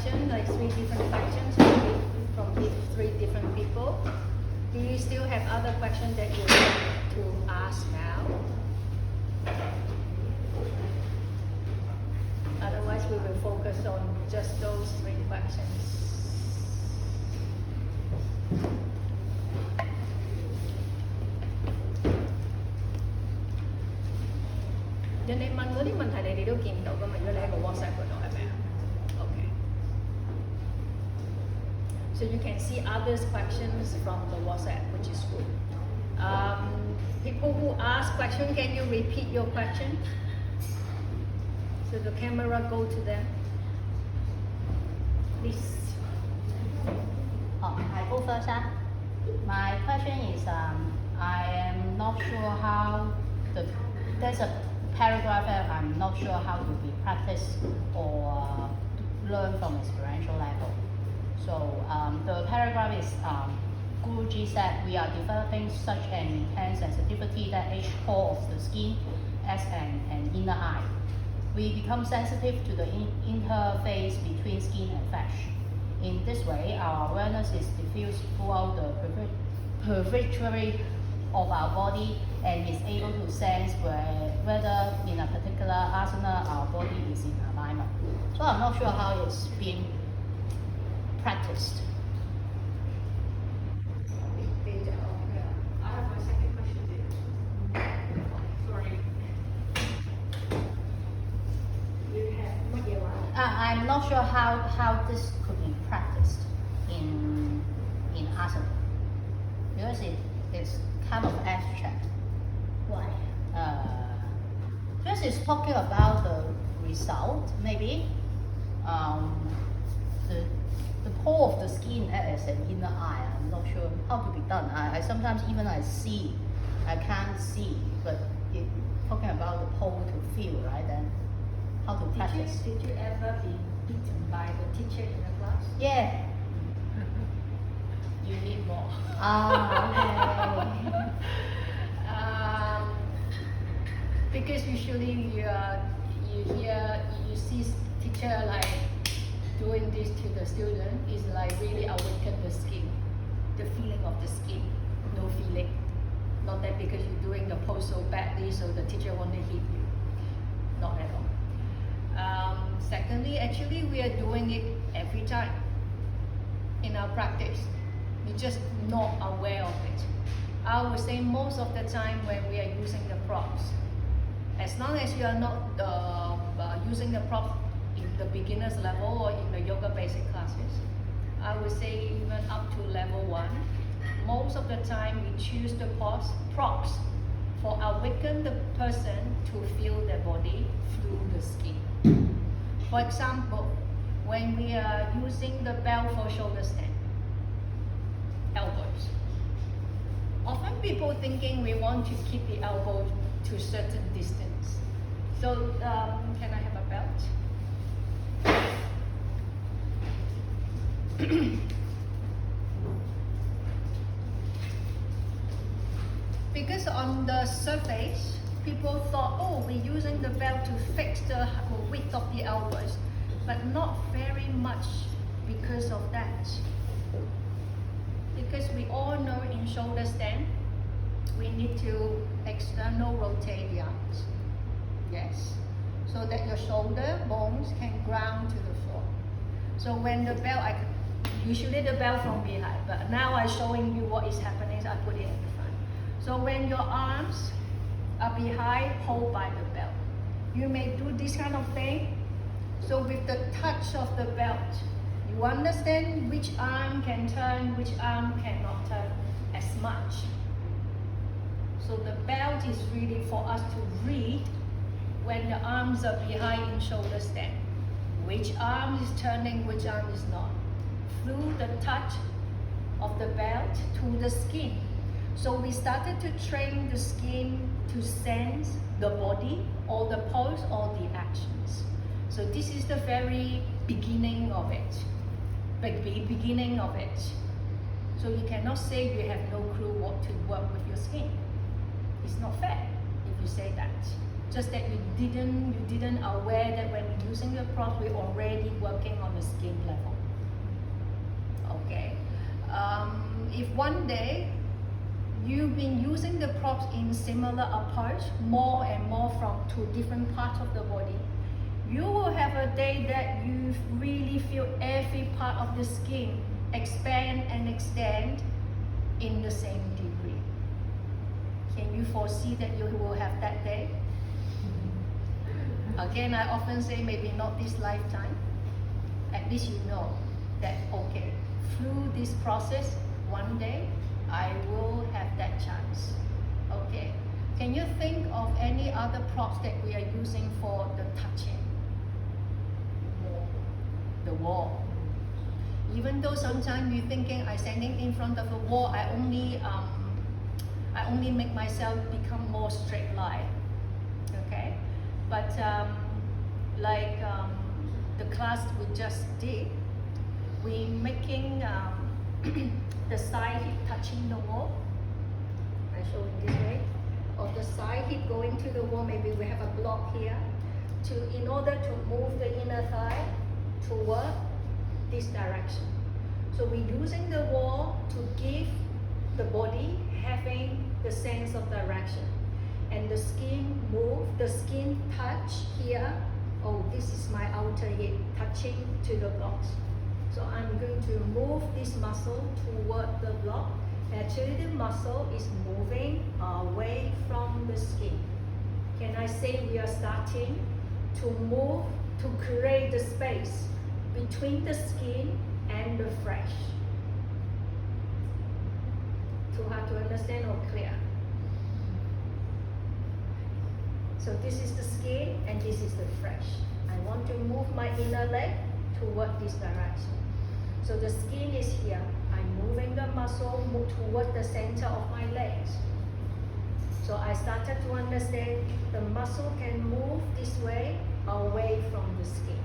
questions, like 3 different questions from 3 different people. Do you still have other questions that you want to ask now? Otherwise, we will focus on just those 3 questions. Cho nên問嗰啲問題你哋都見唔到㗎嘛？如果你喺個 WhatsApp 嗰度係咪啊 ？Okay. So you can see others' questions from the WhatsApp, which is good. People who ask questions, can you repeat your question? So the camera go to them. Please. I go first. My question is, I am not sure how there's a paragraph that I'm not sure how to be practiced or learn from experiential level. So the paragraph is, Guruji said we are developing such an intense sensitivity that each pore of the skin acts an inner eye. We become sensitive to the interface between skin and flesh. In this way, our awareness is diffused throughout the periphery of our body and is able to sense whether in a particular asana our body is in alignment. So I'm not sure how it's being practiced. I have my second question there. Sorry. I'm not sure how this could be practiced in asana because it's kind of abstract. Why? Because it's talking about the result, maybe. The pore of the skin as an inner eye. I'm not sure how to be done. I sometimes even I can't see, but it talking about the pore to feel, right? Then how to practice. Did you ever be beaten by the teacher in the class? Yeah. You need more. Okay. Because usually you see teacher like doing this to the student is like really awaken the skin, the feeling of the skin, no feeling. Not that because you're doing the pose so badly, so the teacher want to hit you. Not at all. Secondly, actually we are doing it every time in our practice. We're just not aware of it. I would say most of the time when we are using the props, as long as you are not using the props in the beginner's level or in the yoga basic classes, I would say even up to level 1, most of the time we choose the props for awaken the person to feel their body through the skin. For example, when we are using the belt for shoulder stand, elbows. Often people thinking we want to keep the elbow to a certain distance. So can I have a belt? Because on the surface, people thought, oh, we're using the belt to fix the width of the elbows, but not very much because of that. Because we all know in shoulder stand, we need to external rotate the arms. Yes. So that your shoulder bones can ground to the floor. So when the belt, usually the belt from behind, but now I'm showing you what is happening, so I put it in the front. So when your arms are behind, hold by the belt. You may do this kind of thing. So with the touch of the belt, you understand which arm can turn, which arm cannot turn as much. So the belt is really for us to read when the arms are behind in shoulder stand. Which arm is turning, which arm is not. Through the touch of the belt to the skin. So we started to train the skin to sense the body or the pose or the actions. So this is the very beginning of it. Beginning of it. So you cannot say you have no clue what to work with your skin. It's not fair if you say that. Just that you didn't aware that when using the props, we're already working on the skin level. if one day you've been using the props in similar approach more and more from two different parts of the body, you will have a day that you really feel every part of the skin expand and extend in the same degree. Can you foresee that you will have that day? Again, I often say maybe not this lifetime. At least you know that, okay, through this process, one day I will have that chance. Okay. Can you think of any other props that we are using for the touching? The wall. Even though sometimes you're thinking I'm standing in front of a wall, I only make myself become more straight line. Okay, but the class we just did, we making the side hip touching the wall. I show in this way, or the side hip going to the wall. Maybe we have a block here. In order to move the inner thigh toward this direction. So we're using the wall to give the body having the sense of direction. And the skin move, the skin touch here. Oh, this is my outer hip touching to the blocks. So I'm going to move this muscle toward the block. Actually the muscle is moving away from the skin. Can I say we are starting to move to create the space between the skin and the flesh? Too hard to understand or clear? So this is the skin and this is the flesh. I want to move my inner leg toward this direction. So the skin is here. I'm moving the muscle toward the center of my legs. So I started to understand the muscle can move this way away from the skin.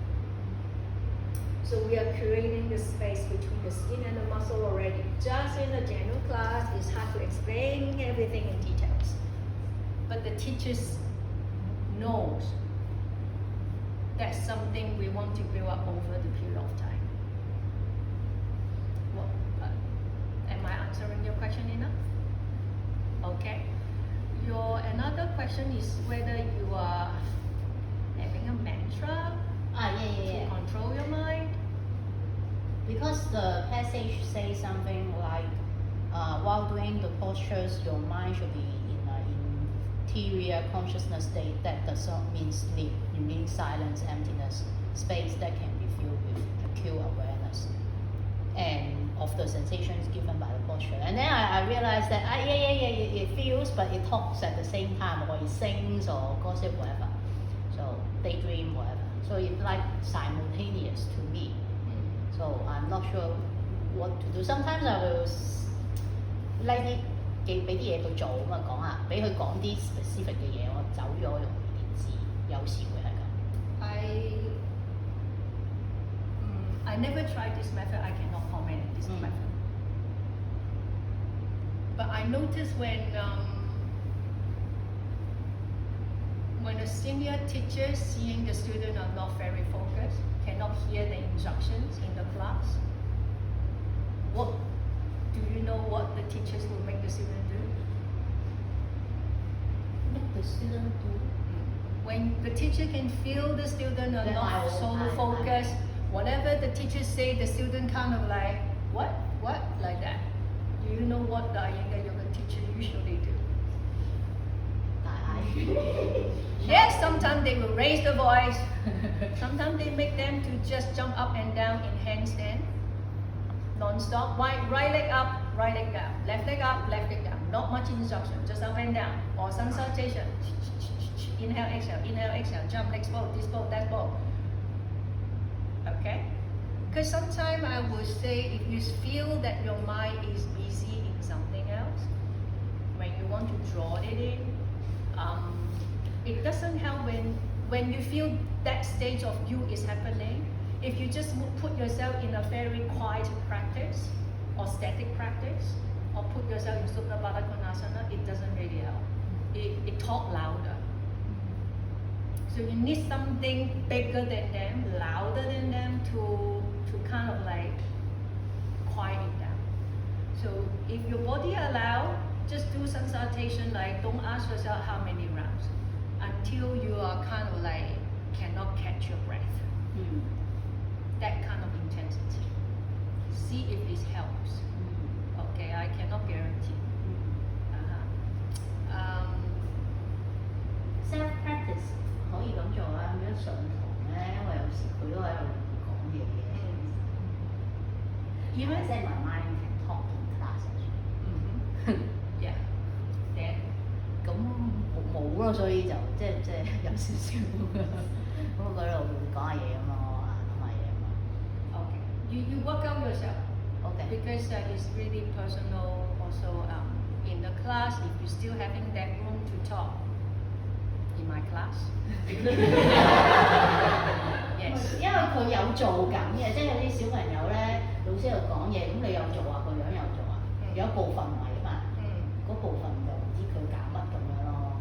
So we are creating the space between the skin and the muscle already. Just in the general class, it's hard to explain everything in details. But the teachers knows that's something we want to build up over the period of time. Am I answering your question enough? Okay. Your another question is whether you are having a mantra to control your mind. Because the passage says something like, while doing the postures, your mind should be in an interior consciousness state. That does not mean sleep. It means silence, emptiness, space that can be filled with acute awareness and of the sensations given by the posture. And then I realized that it feels, but it talks at the same time, or it sings, or gossip, whatever. So daydream, whatever. So it's like simultaneous to me. So I'm not sure what to do. Sometimes I will like俾啲嘢佢做咁啊，講下，俾佢講啲 specific 嘅嘢，我走咗容易啲知，有時會係咁。I never tried this method. I cannot comment on this method. But I noticed when a senior teacher seeing the student are not very focused, cannot hear the instructions in the class, what do you know what the teachers will make the student do? Make the student do? When the teacher can feel the student are not so focused, whatever the teacher say, the student kind of like, what, like that. Do you know what the Iyengaryoga teacher usually do? Yes, sometimes they will raise the voice. Sometimes they make them to just jump up and down in handstand, non-stop. Right leg up, right leg down. Left leg up, left leg down. Not much instruction, just up and down. Or sun salutation. Inhale, exhale, jump, next ball, this ball, that ball. Okay? Because sometimes I would say if you feel that your mind is busy in something else, when you want to draw it in, it doesn't help when you feel that stage of you is happening. If you just put yourself in a very quiet practice or static practice, or put yourself in Supta Baddha Konasana, it doesn't really help. It talks louder. So you need something bigger than them, louder than them to kind of like quiet it down. So if your body allow, just do some salutation, like don't ask yourself how many rounds until you are kind of like cannot catch your breath. That kind of intensity. See if this helps. Okay, I cannot guarantee. Self practice 可以咁做啊，咁樣上堂咧，因為有時佢都喺度講嘢嘅。Even say my mind can talk in class. Yeah. Then 咁冇咯，所以就即係有少少咁佢喺度講下嘢咁咯，諗下嘢咁咯。 okay. You work out yourself. Okay. Because it's really personal. Also, in the class, if you're still having that room to talk, in my class. Yes. 因為佢有做緊嘅，即係有啲小朋友咧，老師喺度講嘢，咁你有做啊，個樣有做啊，有一部分唔係啊嘛，嗰部分就唔知佢搞乜咁樣咯。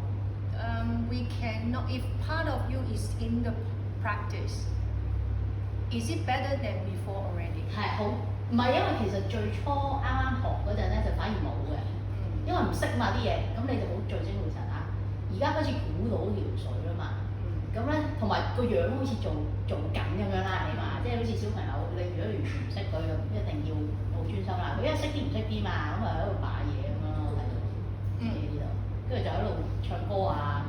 We cannot. If part of you is in the practice, is it better than before already? 係好，唔係因為其實最初啱啱學嗰陣咧就反而冇嘅，因為唔識嘛啲嘢，咁你就好聚精會神啊。而家開始估到條水啦嘛，咁咧同埋個樣好似做緊咁樣啦，起碼即係好似小朋友，你如果完全唔識佢，一定要好專心啦。佢因為識啲唔識啲嘛，咁啊喺度擺嘢咁樣咯，喺度自己呢度，跟住就喺度唱歌啊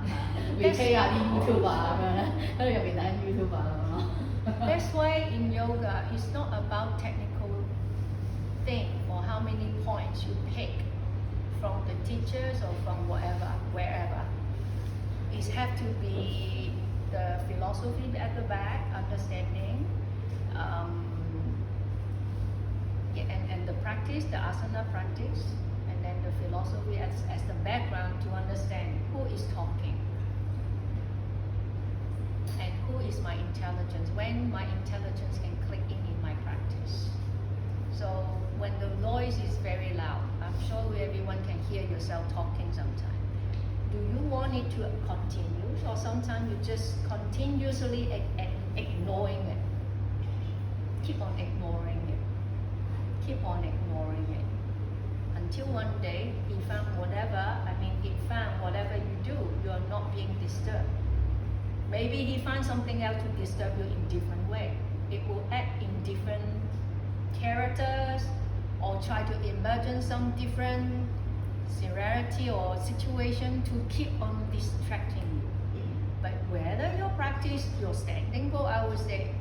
，replay 下啲 YouTube 啊咁樣咧，喺度入邊睇 YouTube 啊咁樣咯。That's why in yoga, it's not about technical thing or how many points you pick from the teachers or from wherever. It have to be the philosophy at the back, understanding, and the practice, the asana practice, and then the philosophy as the background to understand who is talking. And who is my intelligence, when my intelligence can click in my practice. So when the noise is very loud, I'm sure everyone can hear yourself talking sometimes. Do you want it to continue, or sometimes you just continuously ignoring it? Keep on ignoring it. Keep on ignoring it. Until one day you found whatever you do, you are not being disturbed. Maybe he finds something else to disturb you in different way. It will act in different characters or try to imagine some different scenario or situation to keep on distracting you. But whether your practice, your standing bow, I would say,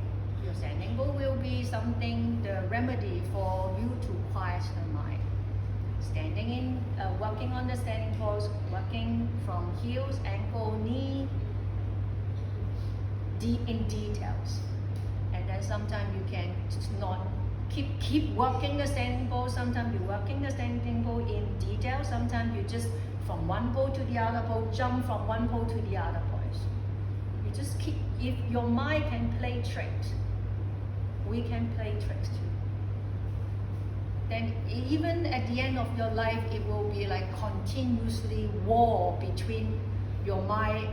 your standing bow will be something, the remedy for you to quiet the mind. Standing in, working on the standing pose, working from heels, ankle, knee, in details, and then sometimes you can not keep working the standing pose. Sometimes you're working the standing pose in detail. Sometimes you just from one pose to the other pose, jump from one pose to the other pose. You just keep. If your mind can play tricks, we can play tricks too. Then even at the end of your life, it will be like continuously war between your mind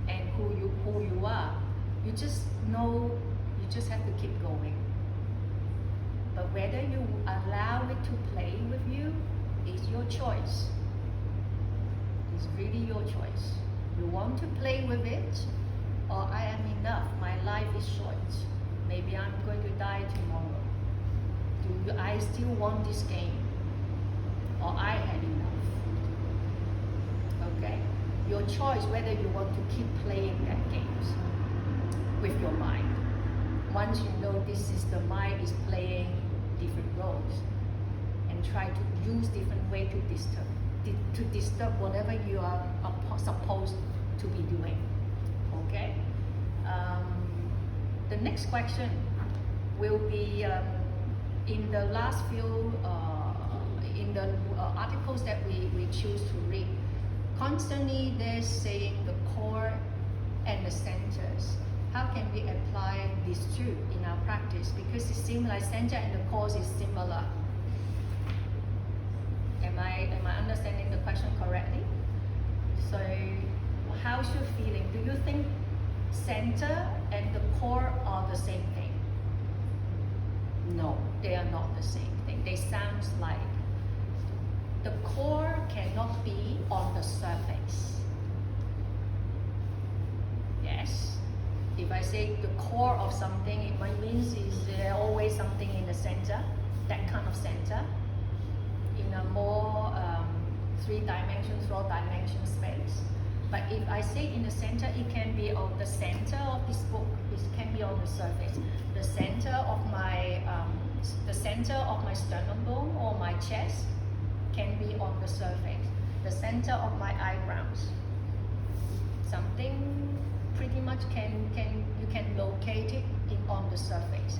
and who you are. You just know, you just have to keep going. But whether you allow it to play with you is your choice. It's really your choice. You want to play with it, or I am enough, my life is short. Maybe I'm going to die tomorrow. Do I still want this game? Or I had enough? Okay? Your choice whether you want to keep playing that games with your mind. Once you know this is the mind is playing different roles, and try to use different way to disturb whatever you are supposed to be doing. Okay? The next question will be in the last few in the articles that we choose to read. Constantly they're saying the core and the centers. How can we apply these two in our practice? Because it seems like center and the core is similar. Am I understanding the question correctly? So how's your feeling? Do you think center and the core are the same thing? No, they are not the same thing. They sound like the core cannot be on the surface. Yes. If I say the core of something, it might mean is there always something in the center, that kind of center, in a more 3-dimension, 4-dimension space. But if I say in the center, it can be on the center of this book. It can be on the surface. The center of my sternum bone or my chest can be on the surface. The center of my eyebrows. Something pretty much you can locate it on the surface.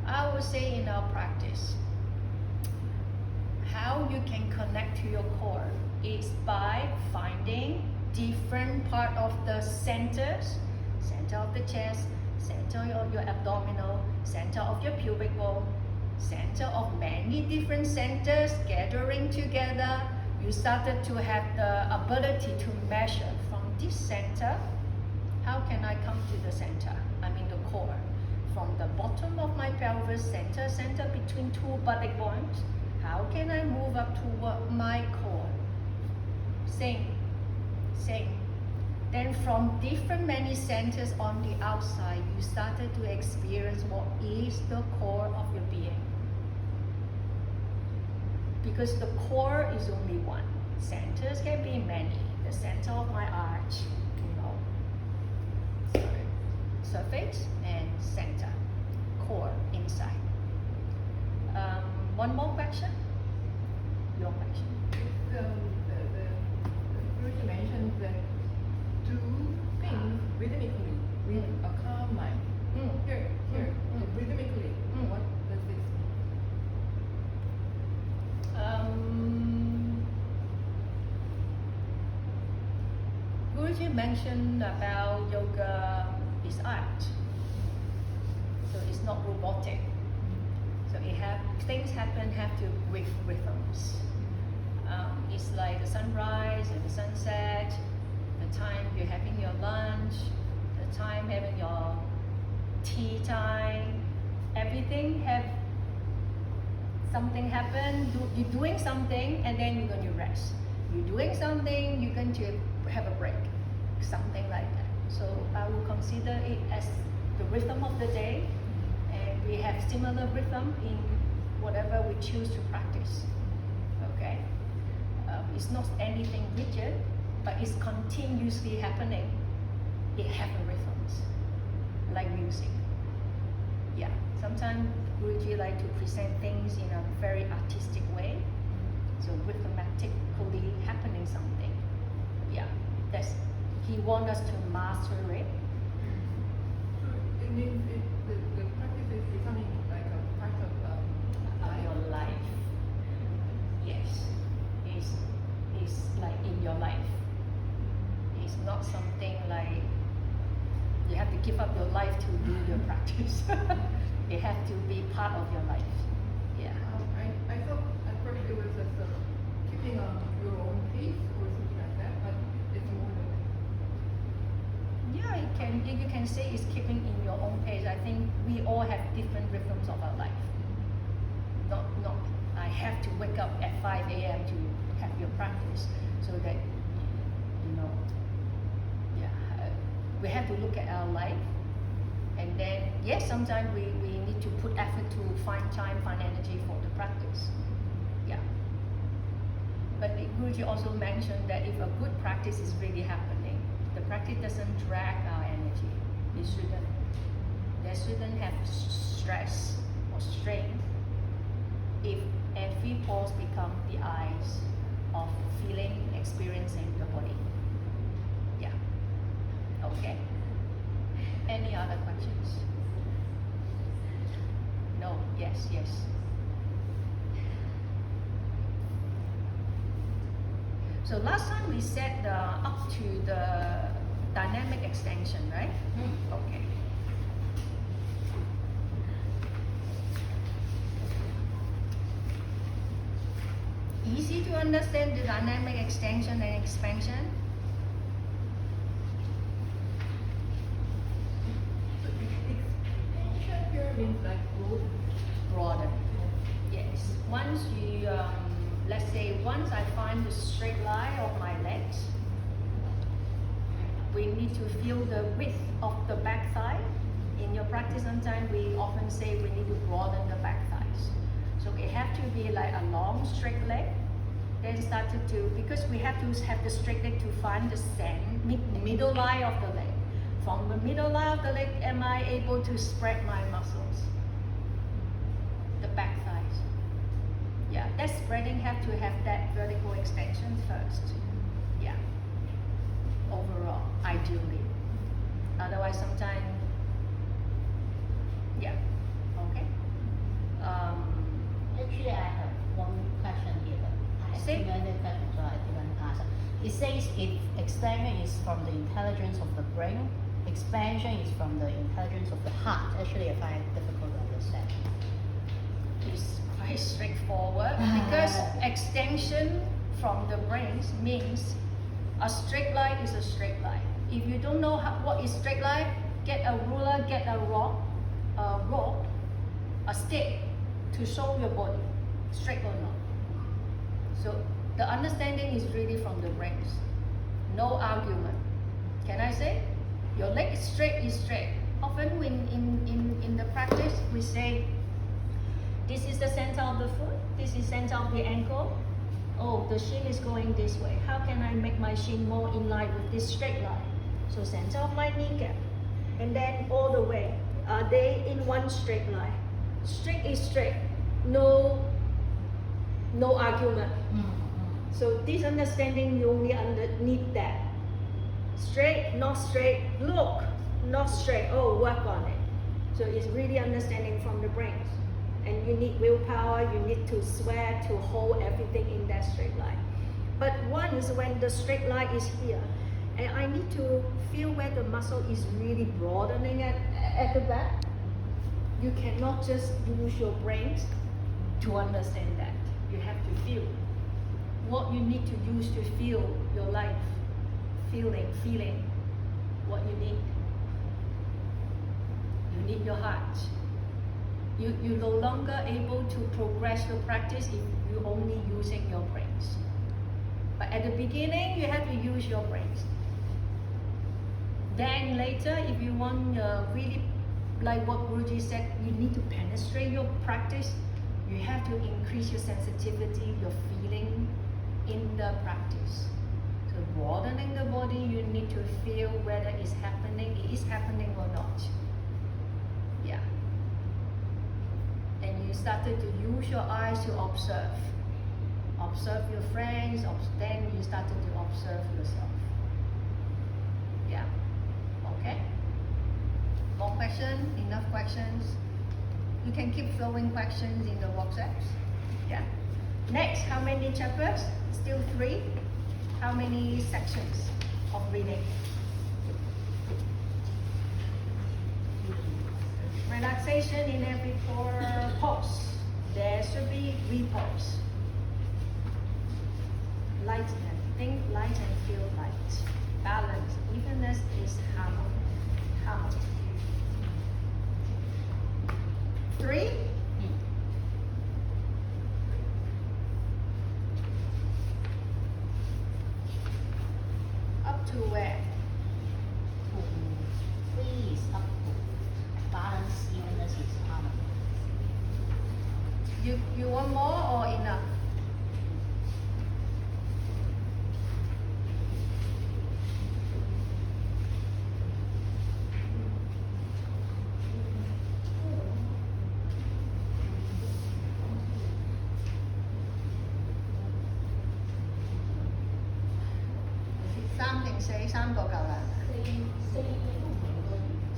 I would say in our practice, how you can connect to your core is by finding different part of the centers, center of the chest, center of your abdominal, center of your pubic bone, center of many different centers gathering together. You started to have the ability to measure from this center, how can I come to the center? I mean the core. From the bottom of my pelvis, center between 2 buttock bones, how can I move up toward my core? Same. Then from different many centers on the outside, you started to experience what is the core of your being. Because the core is only one. Centers can be many. The center of my arch, surface and center, core inside. One more question? Your question. The Guruji mentioned that do things rhythmically with a calm mind. Here, rhythmically. What does this mean? Guruji mentioned about yoga is art, so it's not robotic. So things have to with rhythms. It's like the sunrise and the sunset, the time you're having your lunch, the time having your tea time. Everything have something happen. You're doing something and then you're going to rest. You're doing something, you're going to have a break, something like that. So I will consider it as the rhythm of the day, and we have similar rhythm in whatever we choose to practice. Okay, it's not anything rigid, but it's continuously happening. It has rhythms, like music. Yeah, sometimes Guruji like to present things in a very artistic way, so rhythmatically happening something. Yeah, he wants us to master it. So it means the practice is becoming like a part of Your life. Yes, it's like in your life. It's not something like you have to give up your life to do your practice. It has to be part of your life. Yeah. I thought at first it was just keeping on your own pace or something like that, but it's more than that. Yeah, you can say it's keeping in your own pace. I think we all have different rhythms of our life. Not I have to wake up at 5 a.m. to have your practice, so that we have to look at our life, and then yes, sometimes we need to put effort to find time, find energy for the practice. Yeah. But Guruji also mentioned that if a good practice is really happening, the practice doesn't drag our energy. There shouldn't have stress or strain. If every pause becomes the eyes of feeling, experiencing the body. Yeah. Okay. Any other questions? No. Yes. So last time we said up to the dynamic extension, right? Okay. Easy to understand the dynamic extension and expansion? So expansion here means like growth. Broaden. Yes. Once you let's say once I find the straight line of my legs, we need to feel the width of the back thigh. In your practice, sometimes we often say we need to broaden the back thighs. So it have to be like a long straight leg. Then started to, because we have to have the straight leg to find the middle line of the leg. From the middle line of the leg, am I able to spread my muscles? The back thighs. Yeah, that spreading have to have that vertical extension first. Yeah. Overall, ideally. Otherwise, sometimes, yeah. Okay. Actually, I have one question here. I have too many questions, so I didn't ask. It says if extension is from the intelligence of the brain, expansion is from the intelligence of the heart. Actually, I find it difficult to understand. It's quite straightforward because extension from the brains means a straight line is a straight line. If you don't know what is straight line, get a ruler, get a rod, a stick to show your body, straight or not. So the understanding is really from the brains. No argument. Can I say? Your leg is straight. Often when in the practice we say, this is the center of the foot, this is center of the ankle. Oh, the shin is going this way. How can I make my shin more in line with this straight line? So center of my kneecap. And then all the way. Are they in one straight line? Straight is straight. No argument. So this understanding, you only need that. Straight, not straight. Look, not straight. Oh, work on it. So it's really understanding from the brains. And you need willpower, you need to swear to hold everything in that straight line. But once when the straight line is here, and I need to feel where the muscle is really broadening at the back, you cannot just use your brains to understand that. You have to feel what you need to use to feel your life, feeling what you need. You need your heart. You're no longer able to progress your practice if you're only using your brains. But at the beginning, you have to use your brains. Then later, if you want really, like what Guruji said, you need to penetrate your practice. You have to increase your sensitivity, your feeling in the practice. So broadening the body, you need to feel whether it is happening or not. Yeah. And you started to use your eyes to observe. Observe your friends, then you started to observe yourself. Yeah. Okay? More questions? Enough questions? You can keep throwing questions in the WhatsApps. Yeah. Next, how many chapters? Still 3. How many sections of reading? Relaxation in every pose. There should be repose. Light and think light and feel light. Balance. Evenness is harmony. 3. Up to where? Please, up to balance, evenness is harmony. You want more or enough?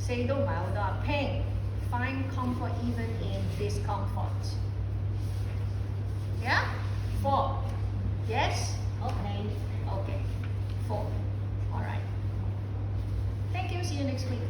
Say 都唔係好多啊 Pain, find comfort even in discomfort. Yeah? 4. Yes? Okay. Okay. 4. Alright. Thank you. See you next week.